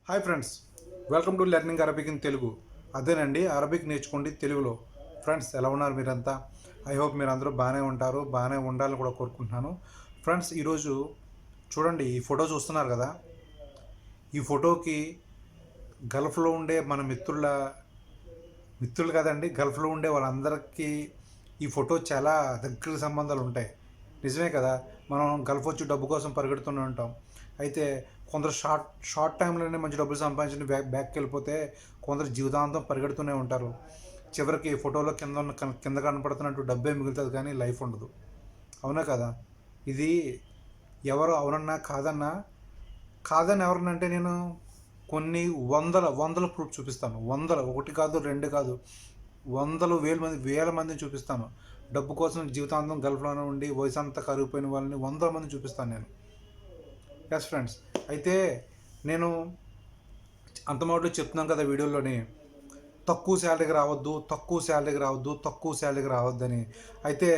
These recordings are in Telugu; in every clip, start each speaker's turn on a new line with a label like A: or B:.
A: Hi friends, welcome to learning Arabic in Telugu. అదేనండి, అరబిక్ నేర్చుకోండి తెలుగులో. ఫ్రెండ్స్, ఎలా ఉన్నారు మీరంతా? ఐ హోప్ మీరు అందరూ బాగానే ఉంటారు, బాగానే ఉండాలని కూడా కోరుకుంటున్నాను. ఫ్రెండ్స్, ఈరోజు చూడండి, ఈ ఫోటో చూస్తున్నారు కదా. ఈ ఫోటోకి గల్ఫ్లో ఉండే మన మిత్రులు కదండి, గల్ఫ్లో ఉండే వాళ్ళందరికీ ఈ ఫోటో చాలా దగ్గర సంబంధాలు ఉంటాయి. నిజమే కదా. మనం గల్ఫ్ వచ్చి డబ్బు కోసం పరిగెడుతూనే ఉంటాం. అయితే కొందరు షార్ట్ టైంలోనే మంచి డబ్బులు సంపాదించి బ్యాక్కి వెళ్ళిపోతే, కొందరు జీవితాంతం పరిగెడుతూనే ఉంటారు. చివరికి ఫోటోలో కింద కనపడుతున్నట్టు డబ్బే మిగులుతుంది, కానీ లైఫ్ ఉండదు. అవునా కదా. ఇది ఎవరు అవునన్నా కాదన్నా, కాదని ఎవరినంటే నేను కొన్ని వందల ప్రూఫ్ చూపిస్తాను. ఒకటి కాదు, రెండు కాదు, వేల మందిని చూపిస్తాను. డబ్బు కోసం జీవితాంతం గల్ఫ్లోనే ఉండి వయసు అంతా కరిగిపోయిన వాళ్ళని వందల మందిని చూపిస్తాను నేను. ఎస్ ఫ్రెండ్స్, అయితే నేను అంత మాటలు చెప్తున్నాను కదా వీడియోలోని, తక్కువ శాలరీకి రావద్దని. అయితే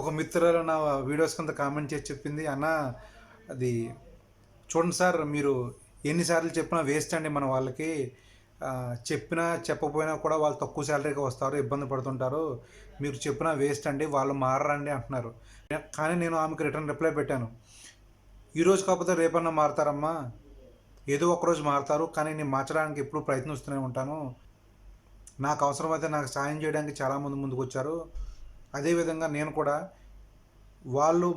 A: ఒక మిత్రులు నా వీడియోస్ కింద కామెంట్ చేసి చెప్పింది, అన్న అది చూడండి సార్, మీరు ఎన్నిసార్లు చెప్పినా వేస్ట్ అండి. మన వాళ్ళకి చెప్పినా చెప్పకపోయినా కూడా వాళ్ళు తక్కువ శాలరీకి వస్తారు, ఇబ్బంది పడుతుంటారు. మీరు చెప్పినా వేస్ట్ అండి, వాళ్ళు మారరండి అంటున్నారు. కానీ నేను ఆమెకు రిటర్న్ రిప్లై పెట్టాను, ఈరోజు కాకపోతే రేపన్నా మారతారమ్మా, ఏదో ఒకరోజు మారతారు, కానీ నేను మార్చడానికి ఎప్పుడూ ప్రయత్నిస్తూనే ఉంటాను. నాకు అవసరమైతే నాకు సాయం చేయడానికి చాలామంది ముందుకు వచ్చారు. అదేవిధంగా నేను కూడా వాళ్ళు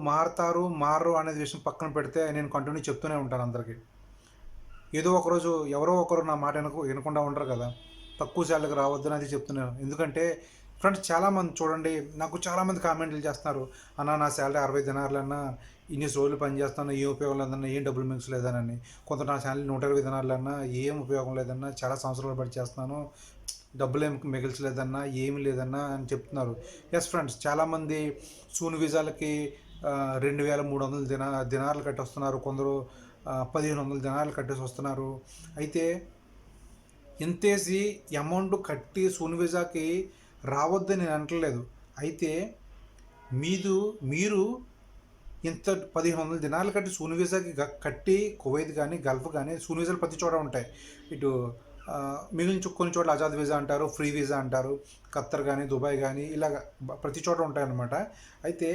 A: మారరు అనేది విషయం పక్కన పెడితే నేను కంటిన్యూ చెప్తూనే ఉంటాను అందరికీ. ఏదో ఒకరోజు ఎవరో ఒకరు నా మాట వినకుండా ఉండరు కదా. తక్కువ శాలరీకి రావద్దని అది చెప్తున్నాను. ఎందుకంటే ఫ్రెండ్స్, చాలామంది చూడండి, నాకు చాలామంది కామెంట్లు చేస్తున్నారు, అన్న నా శాలరీ 60 దినార్లన్నా, ఇన్ని రోజులు పని చేస్తాను, ఏం ఉపయోగం లేదన్నా, ఏం డబ్బులు మించలేదనని. కొంత నా శాలరీ 120 దినార్లన్నా, ఏం ఉపయోగం లేదన్నా, చాలా సంవత్సరాలు పడి చేస్తున్నాను, డబ్బులు ఏమి మిగిల్చలేదన్నా, ఏమి లేదన్నా అని చెప్తున్నారు. ఎస్ ఫ్రెండ్స్, చాలామంది సూన్ వీసాలకి 2300 దినార్లు కట్టి వస్తున్నారు, కొందరు 1500 దినార్లు కట్టేసి వస్తున్నారు. అయితే ఇంతేసి అమౌంట్ కట్టి సూన్ వీసాకి రావద్దని నేను అంటలేదు. అయితే మీరు ఇంత 1500 దినాలు కట్టి సూన్ వీసాకి కట్టి కువైత్ కానీ గల్ఫ్ కానీ సూన్ వీసాలు ప్రతి చోట ఉంటాయి. ఇటు మిగిలిన కొన్ని చోట్ల ఆజాద్ వీసా అంటారు, ఫ్రీ వీసా అంటారు, ఖత్తర్ కానీ దుబాయ్ కానీ ఇలాగ ప్రతి చోట ఉంటాయన్నమాట. అయితే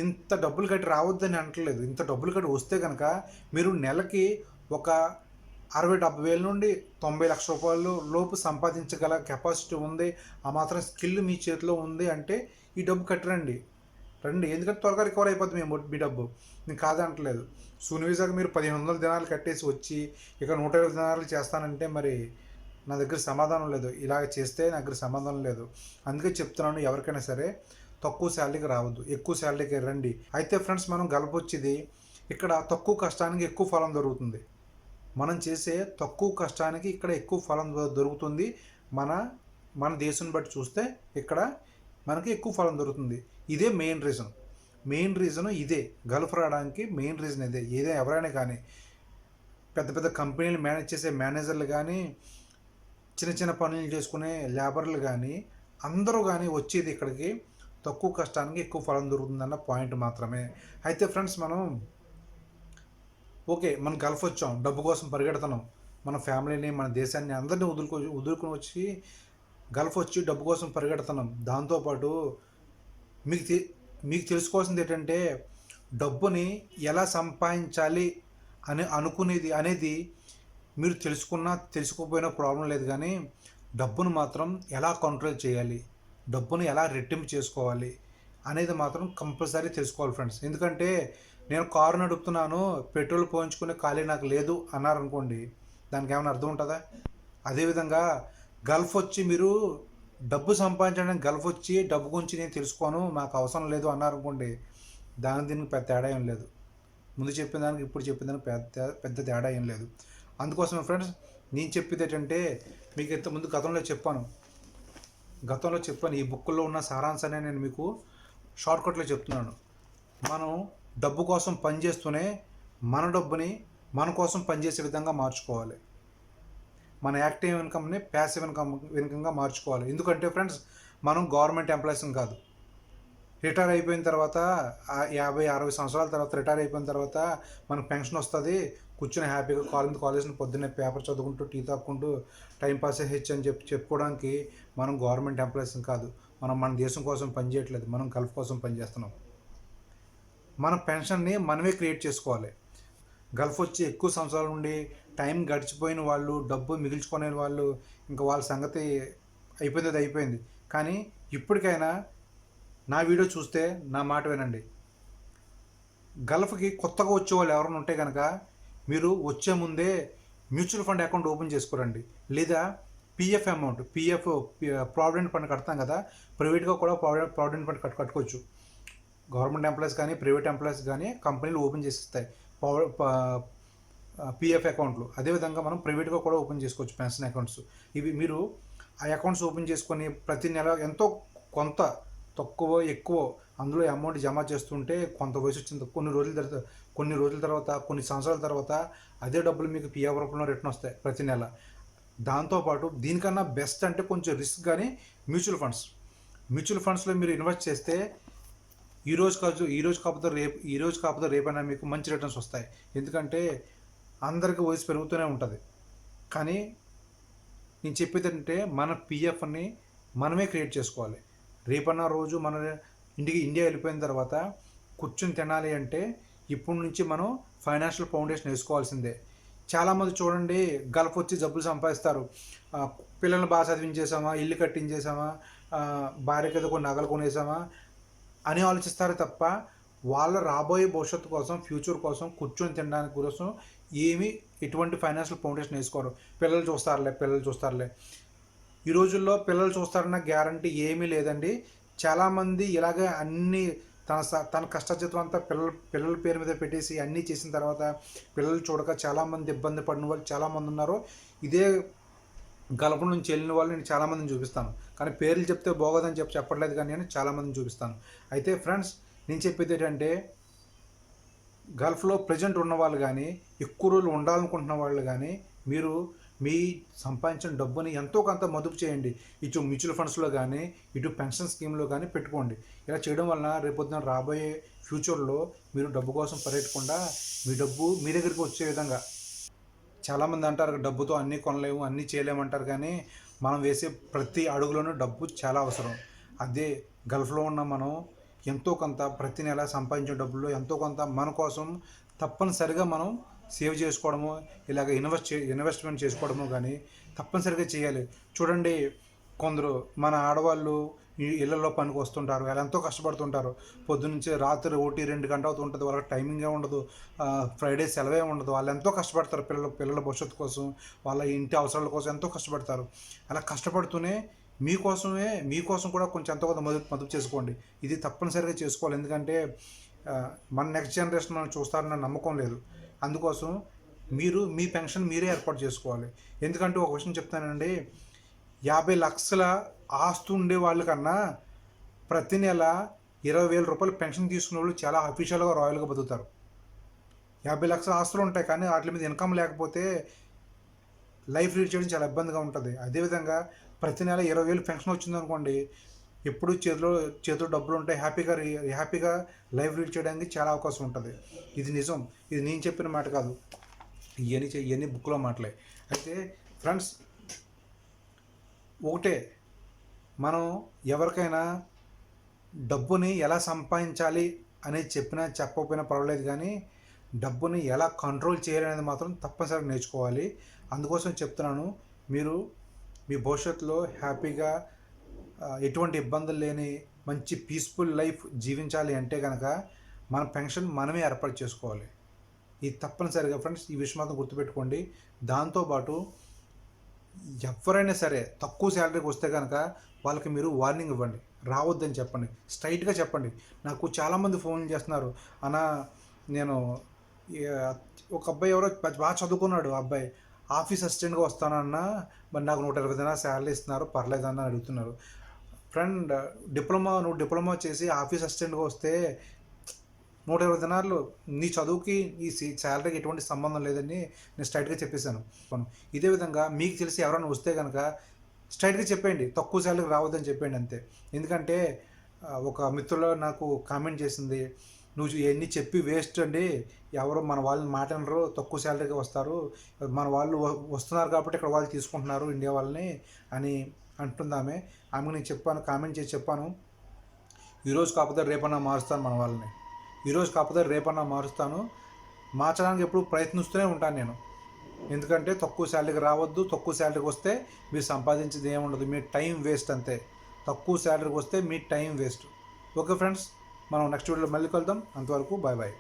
A: ఇంత డబ్బులు కట్టి రావద్దని అంటలేదు. ఇంత డబ్బులు కట్టి వస్తే కనుక మీరు నెలకి ఒక 60-70 వేల నుండి 90 లక్షల రూపాయలు లోపు సంపాదించగల కెపాసిటీ ఉంది, ఆ మాత్రం స్కిల్ మీ చేతిలో ఉంది అంటే ఈ డబ్బు కట్టిరండి. ఎందుకంటే త్వరగా రికవర్ అయిపోతుంది మీ డబ్బు. నేను కాదంటలేదు. సూన్ వీసాకి మీరు 1500 దినాలు కట్టేసి వచ్చి ఇక 120 దినాలు చేస్తానంటే మరి నా దగ్గర సమాధానం లేదు. ఇలాగ చేస్తే నా దగ్గర సమాధానం లేదు. అందుకే చెప్తున్నాను, ఎవరికైనా సరే తక్కువ శాలరీకి రావద్దు, ఎక్కువ శాలరీకి రండి. అయితే ఫ్రెండ్స్, మనం గలపొచ్చేది ఇక్కడ తక్కువ కష్టానికి ఎక్కువ ఫలం దొరుకుతుంది. మనం చేసే తక్కువ కష్టానికి ఇక్కడ ఎక్కువ ఫలం దొరుకుతుంది. మన దేశం బట్టి చూస్తే ఇక్కడ మనకి ఎక్కువ ఫలం దొరుకుతుంది. ఇదే మెయిన్ రీజన్ ఇదే. గల్ఫ్ రావడానికి మెయిన్ రీజన్ ఇదే. ఎవరైనా కానీ, పెద్ద పెద్ద కంపెనీలు మేనేజ్ చేసే మేనేజర్లు కానీ, చిన్న చిన్న పనులు చేసుకునే లేబర్లు కానీ, అందరూ కానీ వచ్చేది ఇక్కడికి తక్కువ కష్టానికి ఎక్కువ ఫలం దొరుకుతుందన్న పాయింట్ మాత్రమే. అయితే ఫ్రెండ్స్, మనం గల్ఫ్ వచ్చాం, డబ్బు కోసం పరిగెడుతున్నాం, మన ఫ్యామిలీని మన దేశాన్ని అందరినీ వదులుకొని వచ్చి గల్ఫ్ వచ్చి డబ్బు కోసం పరిగెడుతున్నాం. దాంతోపాటు మీకు తెలుసుకోవాల్సింది ఏంటంటే, డబ్బుని ఎలా సంపాదించాలి అనేది మీరు తెలుసుకోకపోయినా ప్రాబ్లం లేదు, కానీ డబ్బును మాత్రం ఎలా కంట్రోల్ చేయాలి, డబ్బును ఎలా రెట్టింపు చేసుకోవాలి అనేది మాత్రం కంపల్సరీ తెలుసుకోవాలి ఫ్రెండ్స్. ఎందుకంటే నేను కారు నడుపుతున్నాను, పెట్రోల్ పోయించుకునే ఖాళీ నాకు లేదు అన్నారనుకోండి, దానికి ఏమైనా అర్థం ఉంటుందా? అదేవిధంగా గల్ఫ్ వచ్చి మీరు డబ్బు సంపాదించడానికి గల్ఫ్ వచ్చి డబ్బు గురించి నేను తెలుసుకోను, నాకు అవసరం లేదు అన్నారనుకోండి, దీనికి పెద్ద తేడా ఏం లేదు. ముందు చెప్పిన దానికి ఇప్పుడు చెప్పిన దానికి పెద్ద తేడా ఏం లేదు. అందుకోసమే ఫ్రెండ్స్, నేను చెప్పేది ఏంటంటే, మీకు ఇంతకుముందు గతంలో చెప్పాను, ఈ బుక్కుల్లో ఉన్న సారాంశాన్ని నేను మీకు షార్ట్కట్లో చెప్తున్నాను. మనం డబ్బు కోసం పనిచేస్తూనే మన డబ్బుని మన కోసం పనిచేసే విధంగా మార్చుకోవాలి. మన యాక్టివ్ ఇన్కమ్ని ప్యాసివ్ ఇన్కమ్గా మార్చుకోవాలి. ఎందుకంటే ఫ్రెండ్స్, మనం గవర్నమెంట్ ఎంప్లాయీస్ని కాదు. రిటైర్ అయిపోయిన తర్వాత 50-60 సంవత్సరాల తర్వాత రిటైర్ అయిపోయిన తర్వాత మనకు పెన్షన్ వస్తుంది, కూర్చొని హ్యాపీగా కాలేజ్ మీద కాలేజ్ని పొద్దున్నే పేపర్ చదువుకుంటూ టీ తాక్కుంటూ టైం పాస్ అయ్యొచ్చు అని చెప్పుకోవడానికి మనం గవర్నమెంట్ ఎంప్లాయీస్ కాదు. మనం మన దేశం కోసం పనిచేయట్లేదు, మనం గల్ఫ్ కోసం పనిచేస్తున్నాం. మన పెన్షన్ని మనమే క్రియేట్ చేసుకోవాలి. గల్ఫ్ వచ్చి ఎక్కువ సంవత్సరాల నుండి టైం గడిచిపోయిన వాళ్ళు, డబ్బు మిగిల్చుకునే వాళ్ళు, ఇంకా వాళ్ళ సంగతి అయిపోయింది, అయిపోయింది. కానీ ఇప్పటికైనా నా వీడియో చూస్తే నా మాట వినండి. గల్ఫ్కి కొత్తగా వచ్చే వాళ్ళు ఎవరైనా ఉంటే కనుక మీరు వచ్చే ముందే మ్యూచువల్ ఫండ్ అకౌంట్ ఓపెన్ చేసుకోరండి. లేదా పిఎఫ్ అమౌంట్, ప్రావిడెంట్ ఫండ్ కడతాం కదా, ప్రైవేట్గా కూడా ప్రావిడెంట్ ఫండ్ కట్టుకోవచ్చు. గవర్నమెంట్ ఎంప్లాయీస్ కానీ ప్రైవేట్ ఎంప్లాయీస్ కానీ కంపెనీలు ఓపెన్ చేసి ఇస్తాయి పిఎఫ్ అకౌంట్లు. అదేవిధంగా మనం ప్రైవేట్గా కూడా ఓపెన్ చేసుకోవచ్చు పెన్షన్ అకౌంట్స్. ఇవి మీరు ఆ అకౌంట్స్ ఓపెన్ చేసుకొని ప్రతి నెల ఎంతో కొంత తక్కువ ఎక్కువ అందులో అమౌంట్ జమ చేస్తుంటే కొంత వయసు వచ్చింది కొన్ని రోజుల తర్వాత కొన్ని సంవత్సరాల తర్వాత అదే డబ్బులు మీకు పిఎఫ్ రూపంలో రిటర్న్ వస్తాయి ప్రతి నెల. దాంతోపాటు దీనికన్నా బెస్ట్ అంటే కొంచెం రిస్క్ కానీ మ్యూచువల్ ఫండ్స్లో మీరు ఇన్వెస్ట్ చేస్తే ఈ రోజు కాకపోతే రేపైనా మీకు మంచి రిటర్న్స్ వస్తాయి. ఎందుకంటే అందరికీ వయసు పెరుగుతూనే ఉంటుంది. కానీ నేను చెప్పేది ఏంటంటే మన పిఎఫ్ని మనమే క్రియేట్ చేసుకోవాలి. రేపన్నా రోజు మన ఇండియా వెళ్ళిపోయిన తర్వాత కూర్చొని తినాలి అంటే ఇప్పటి నుంచి మనం ఫైనాన్షియల్ ఫౌండేషన్ వేసుకోవాల్సిందే. చాలామంది చూడండి గల్ఫ్ వచ్చి జబ్బులు సంపాదిస్తారు. పిల్లల్ని బాగా చదివించేసామా, ఇల్లు కట్టించేసామా, భార్యకి ఏదో కొన్ని నగలు కొనేసామా అని ఆలోచిస్తారు తప్ప వాళ్ళ రాబోయే భవిష్యత్తు కోసం, ఫ్యూచర్ కోసం, కూర్చొని తినడానికి కోసం ఎటువంటి ఫైనాన్షియల్ ఫౌండేషన్ వేసుకోరు. పిల్లలు చూస్తారులే. ఈ రోజుల్లో పిల్లలు చూస్తారన్న గ్యారంటీ ఏమీ లేదండి. చాలామంది ఇలాగే అన్నీ తన కష్టజీతం అంతా పిల్లల పేరు మీద పెట్టేసి అన్నీ చేసిన తర్వాత పిల్లలు చూడక చాలామంది ఇబ్బంది పడిన వాళ్ళు చాలామంది ఉన్నారు. ఇదే గల్ఫ్ నుంచి వెళ్ళిన వాళ్ళు నేను చాలామందిని చూపిస్తాను. కానీ పేర్లు చెప్తే బాగోదని చెప్పట్లేదు, కానీ నేను చాలామందిని చూపిస్తాను. అయితే ఫ్రెండ్స్, నేను చెప్పేది ఏంటంటే గల్ఫ్లో ప్రజెంట్ ఉన్న వాళ్ళు కానీ ఎక్కువ రోజులు ఉండాలనుకుంటున్న వాళ్ళు కానీ మీరు మీ సంపాదించిన డబ్బుని ఎంతో కొంత మదుపు చేయండి. ఇటు మ్యూచువల్ ఫండ్స్లో కానీ ఇటు పెన్షన్ స్కీమ్లో కానీ పెట్టుకోండి. ఇలా చేయడం వలన రేపొద్దున రాబోయే ఫ్యూచర్లో మీరు డబ్బు కోసం పరిగెట్టకుండా మీ డబ్బు మీ దగ్గరికి వచ్చే విధంగా. చాలామంది అంటారు డబ్బుతో అన్నీ కొనలేము, అన్నీ చేయలేమంటారు. కానీ మనం వేసే ప్రతి అడుగులోనూ డబ్బు చాలా అవసరం. అదే గల్ఫ్లో ఉన్న మనం ఎంతో కొంత ప్రతి నెల సంపాదించే డబ్బుల్లో ఎంతో కొంత మన కోసం తప్పనిసరిగా మనం సేవ్ చేసుకోవడము, ఇలాగ ఇన్వెస్ట్మెంట్ చేసుకోవడము కానీ తప్పనిసరిగా చేయాలి. చూడండి, కొందరు మన ఆడవాళ్ళు ఇళ్లలో పనికి వస్తుంటారు, వాళ్ళు ఎంతో కష్టపడుతుంటారు. పొద్దున్నుంచి రాత్రి 1-2 గంటలు అవుతుంటుంది, వాళ్ళకి టైమింగే ఉండదు, ఫ్రైడే సెలవే ఉండదు. వాళ్ళు ఎంతో కష్టపడతారు పిల్లల భవిష్యత్తు కోసం, వాళ్ళ ఇంటి అవసరాల కోసం ఎంతో కష్టపడతారు. అలా కష్టపడుతూనే మీకోసం కూడా కొంచెం ఎంతో కొంత మదుపు చేసుకోండి. ఇది తప్పనిసరిగా చేసుకోవాలి. ఎందుకంటే మన నెక్స్ట్ జనరేషన్ మనం చూస్తారన్న నమ్మకం లేదు. అందుకోసం మీరు మీ పెన్షన్ మీరే ఏర్పాటు చేసుకోవాలి. ఎందుకంటే ఒక విషయం చెప్తానండి, 50 లక్షల ఆస్తి ఉండే వాళ్ళకన్నా ప్రతి నెల 20,000 రూపాయలు పెన్షన్ తీసుకునే వాళ్ళు చాలా అఫీషియల్గా రాయల్గా బతుకుతారు. 50 లక్షల ఆస్తులు ఉంటాయి, కానీ వాటి మీద ఇన్కమ్ లేకపోతే లైఫ్ లీడ్ చేయడం చాలా ఇబ్బందిగా ఉంటుంది. అదేవిధంగా ప్రతి నెల 20,000 పెన్షన్ వచ్చిందనుకోండి, ఎప్పుడు చేతిలో డబ్బులు ఉంటాయి, హ్యాపీగా లైఫ్ లీడ్ చేయడానికి చాలా అవకాశం ఉంటుంది. ఇది నిజం, ఇది నేను చెప్పిన మాట కాదు, ఇవన్నీ బుక్లో మాటలే. అయితే ఫ్రెండ్స్, ఒకటే, మనం ఎవరికైనా డబ్బుని ఎలా సంపాదించాలి అనేది చెప్పకపోయినా పర్వాలేదు, కానీ డబ్బుని ఎలా కంట్రోల్ చేయాలనేది మాత్రం తప్పనిసరిగా నేర్చుకోవాలి. అందుకోసం చెప్తున్నాను, మీరు మీ భవిష్యత్తులో హ్యాపీగా ఎటువంటి ఇబ్బందులు లేని మంచి పీస్ఫుల్ లైఫ్ జీవించాలి అంటే కనుక మన పెన్షన్ మనమే ఏర్పాటు చేసుకోవాలి. ఇది తప్పనిసరిగా ఫ్రెండ్స్, ఈ విషయం మాత్రం గుర్తుపెట్టుకోండి. దాంతోపాటు ఎవరైనా సరే తక్కువ శాలరీకి వస్తే కనుక వాళ్ళకి మీరు వార్నింగ్ ఇవ్వండి, రావద్దని చెప్పండి, స్ట్రైట్గా చెప్పండి. నాకు చాలామంది ఫోన్ చేస్తున్నారు, అన్న నేను ఒక అబ్బాయి ఎవరో బాగా చదువుకున్నాడు, అబ్బాయి ఆఫీస్ అసిస్టెంట్గా వస్తానన్నా, మరి నాకు 120 దినాలు శాలరీ ఇస్తున్నారు, పర్లేదన్న అడుగుతున్నారు. ఫ్రెండ్, నువ్వు డిప్లొమా చేసి ఆఫీస్ అసిస్టెంట్గా వస్తే 120 దినాలు నీ చదువుకి ఈ శాలరీకి ఎటువంటి సంబంధం లేదని నేను స్ట్రైట్గా చెప్పేశాను. ఇదే విధంగా మీకు తెలిసి ఎవరైనా వస్తే కనుక స్ట్రైట్గా చెప్పండి, తక్కువ శాలరీకి రావద్దని చెప్పండి అంతే. ఎందుకంటే ఒక మిత్రులు నాకు కామెంట్ చేసింది, నువ్వు ఇవన్నీ చెప్పి వేస్ట్ అండి, ఎవరు మన వాళ్ళని మాట్లాడరు, తక్కువ శాలరీకి వస్తారు, మన వాళ్ళు వస్తున్నారు కాబట్టి ఇక్కడ వాళ్ళు తీసుకుంటున్నారు ఇండియా వాళ్ళని అని అంటుందామె. ఆమెకు నేను చెప్పాను, కామెంట్ చేసి చెప్పాను, ఈరోజు కాకపోతే రేపన్నా మారుస్తాను మన వాళ్ళని, ఈరోజు కాకపోతే రేపన్నా మారుస్తాను, మార్చడానికి ఎప్పుడు ప్రయత్నిస్తూనే ఉంటాను నేను. ఎందుకంటే తక్కువ శాలరీకి రావద్దు, తక్కువ శాలరీకి వస్తే మీరు సంపాదించేది ఏముండదు, మీ టైం వేస్ట్ అంతే. తక్కువ శాలరీకి వస్తే మీ టైం వేస్ట్. ఓకే ఫ్రెండ్స్, మనం నెక్స్ట్ వీడియోలో మళ్ళీ కలుద్దాం. అంతవరకు బాయ్ బాయ్.